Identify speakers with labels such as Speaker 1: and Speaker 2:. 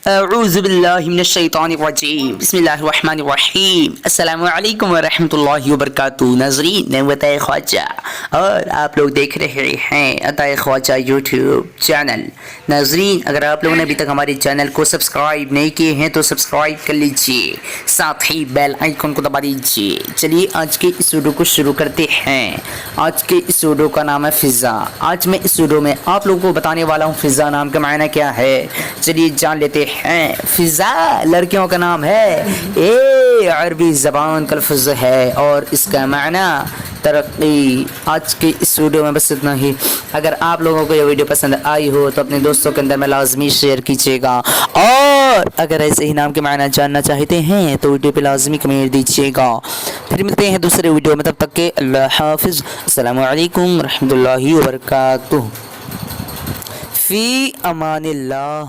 Speaker 1: اعوذ باللہ من الشیطان الرجیم بسم اللہ الرحمن الرحیم السلام علیکم ورحمۃ اللہ وبرکاتہ۔ ناظرین میں عطائے خواجہ اور آپ لوگ دیکھ رہے ہیں عطائے خواجہ یوٹیوب چینل۔ ناظرین اگر آپ لوگوں نے ابھی تک ہمارے چینل کو سبسکرائب نہیں کیے ہیں تو سبسکرائب کر لیجئے، ساتھ ہی بیل آئیکن کو دبا دیجئے۔ چلیے آج کے اس ویڈیو کو شروع کرتے ہیں۔ آج کے اس ویڈیو کا نام ہے فضا۔ آج میں اس ویڈیو میں آپ لوگوں کو بتانے والا ہوں فضا نام کا معنی کیا ہے۔ چلیے جان لیتے ہیں۔ فضا لڑکیوں کا نام ہے، عربی زبان کا لفظ ہے اور اس کا معنی ترقی۔ آج کے اس ویڈیو میں بس اتنا ہی۔ اگر آپ لوگوں کو یہ ویڈیو پسند آئی ہو تو اپنے دوستوں کے اندر میں لازمی شیئر کیجیے گا، اور اگر ایسے ہی نام کے معنی جاننا چاہتے ہیں تو ویڈیو پہ لازمی کمنٹ دیجیے گا۔ پھر ملتے ہیں دوسرے ویڈیو میں، تب تک کے اللہ حافظ، السلام علیکم ورحمۃ اللہ وبرکاتہ، فی امان اللہ۔